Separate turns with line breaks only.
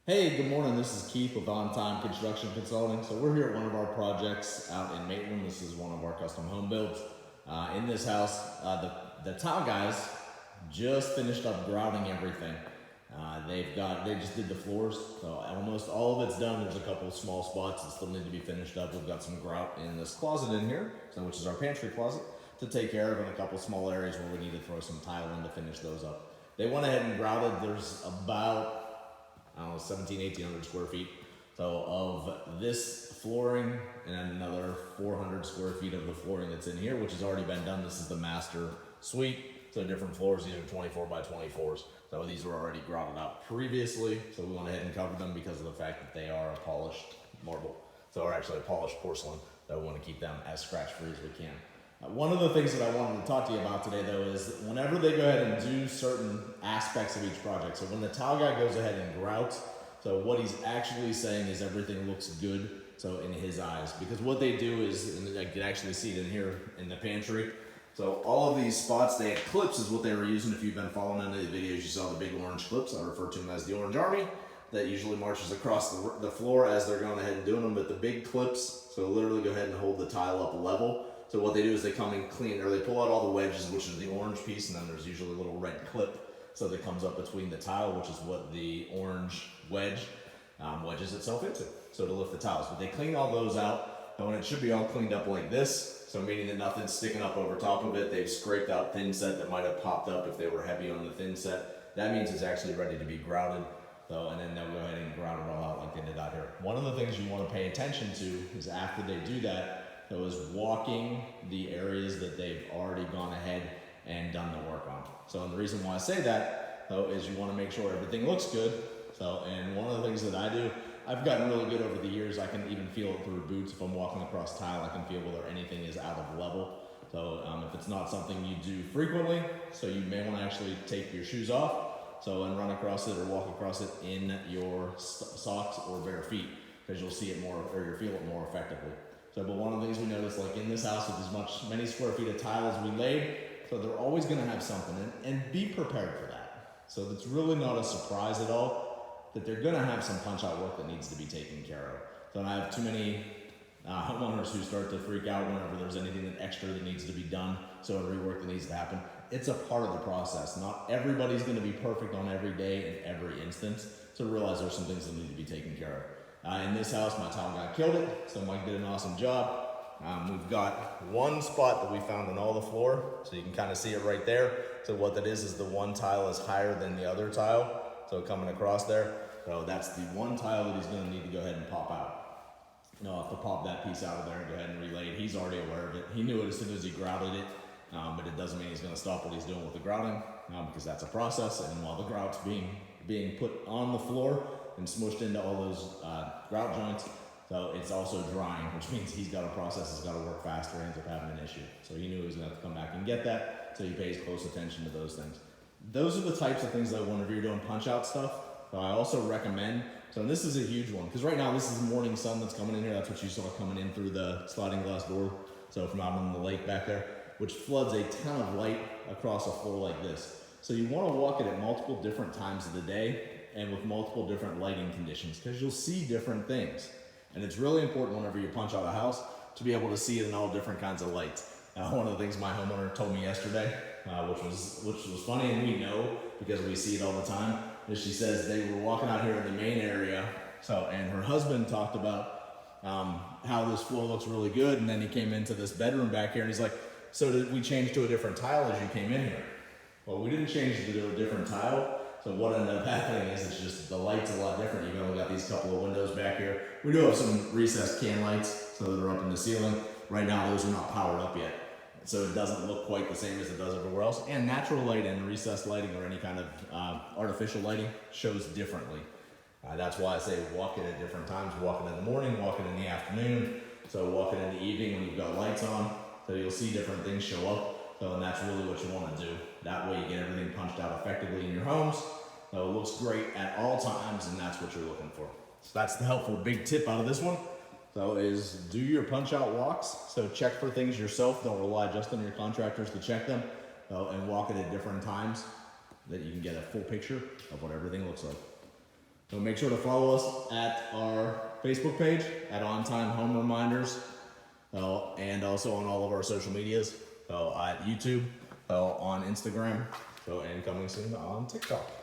Hey, good morning. This is Keith with On Time Construction Consulting. So we're here at one of our projects out in Maitland. This is one of our custom home builds. In this house, the tile guys just finished up grouting everything. They just did the floors, so almost all of it's done. There's a couple of small spots that still need to be finished up. We've got some grout in this closet in here, which is our pantry closet, to take care of, and a couple small areas where we need to throw some tile in to finish those up. They went ahead and grouted. There's about 1,800 square feet. So of this flooring and another 400 square feet of the flooring that's in here, which has already been done. This is the master suite. So different floors, these are 24 by 24s. So these were already grouted out previously. So we went ahead and covered them because of the fact that they are a polished marble. So are actually a polished porcelain. So we want to keep them as scratch free as we can. One of the things that I wanted to talk to you about today, though, is whenever they go ahead and do certain aspects of each project. So when the tile guy goes ahead and grouts, so what he's actually saying is everything looks good, so in his eyes. Because what they do is, and I can actually see it in here in the pantry, so all of these spots, they had clips is what they were using. If you've been following any of the videos, you saw the big orange clips. I refer to them as the Orange Army. That usually marches across the floor as they're going ahead and doing them. But the big clips, so literally go ahead and hold the tile up level. So what they do is they come in clean, or they pull out all the wedges, which is the orange piece, and then there's usually a little red clip. So that comes up between the tile, which is what the orange wedge wedges itself into. So to lift the tiles. But they clean all those out, and when it should be all cleaned up like this, so meaning that nothing's sticking up over top of it, they've scraped out thin set that might have popped up if they were heavy on the thin set. That means it's actually ready to be grouted. So, and then they'll go ahead and grout it all out like they did out here. One of the things you want to pay attention to is after they do that, is walking the areas that they've already gone ahead and done the work on. So, and the reason why I say that, though, is you want to make sure everything looks good. So, and one of the things that I do, I've gotten really good over the years. I can even feel it through boots. If I'm walking across tile, I can feel whether anything is out of level. So if it's not something you do frequently, so you may want to actually take your shoes off, so and run across it or walk across it in your socks or bare feet, because you'll see it more, or you'll feel it more effectively. So, but one of the things we noticed, like in this house, with many square feet of tile as we laid, so they're always going to have something, and be prepared for that. So it's really not a surprise at all that they're going to have some punch-out work that needs to be taken care of. So I have too many homeowners who start to freak out whenever there's anything extra that needs to be done, so rework that needs to happen. It's a part of the process. Not everybody's going to be perfect on every day in every instance, so realize there's some things that need to be taken care of. In this house, my tile guy killed it, so Mike did an awesome job. We've got one spot that we found on all the floor, so you can kind of see it right there. So what that is the one tile is higher than the other tile, so coming across there. So that's the one tile that he's going to need to go ahead and pop out. I'll have to pop that piece out of there and go ahead and relay it. He's already aware of it. He knew it as soon as he grouted it, but it doesn't mean he's going to stop what he's doing with the grouting, because that's a process. And while the grout's being put on the floor and smushed into all those grout joints, so it's also drying, which means he's got a process, he's got to work faster, ends up having an issue. So he knew he was going to have to come back and get that, so he pays close attention to those things. Those are the types of things that whenever you're doing punch-out stuff, I also recommend, so this is a huge one, because right now this is morning sun that's coming in here. That's what you saw coming in through the sliding glass door, so from out on the lake back there, which floods a ton of light across a floor like this. So you want to walk it at multiple different times of the day and with multiple different lighting conditions, because you'll see different things. And it's really important whenever you punch out a house to be able to see it in all different kinds of lights. One of the things my homeowner told me yesterday, which was funny, and we know because we see it all the time, is she says they were walking out here in the main area, and her husband talked about how this floor looks really good, and then he came into this bedroom back here and he's like, so did we change to a different tile as you came in here? Well, we didn't change to a different tile. So what ended up happening is it's just the light's a lot different. You've only got these couple of windows back here. We do have some recessed can lights, so that are up in the ceiling. Right now, those are not powered up yet. So it doesn't look quite the same as it does everywhere else. And natural light and recessed lighting or any kind of artificial lighting shows differently. That's why I say walk it at different times. Walk it in the morning, walk it in the afternoon. So walk it in the evening when you've got lights on. So you'll see different things show up. So, and that's really what you want to do. That way you get everything punched out effectively in your homes. So it looks great at all times, and that's what you're looking for. So that's the helpful big tip out of this one. So is do your punch out walks. So check for things yourself. Don't rely just on your contractors to check them, and walk it at different times that you can get a full picture of what everything looks like. So make sure to follow us at our Facebook page at On Time Home Reminders, and also on all of our social medias, at YouTube, on Instagram, and coming soon on TikTok.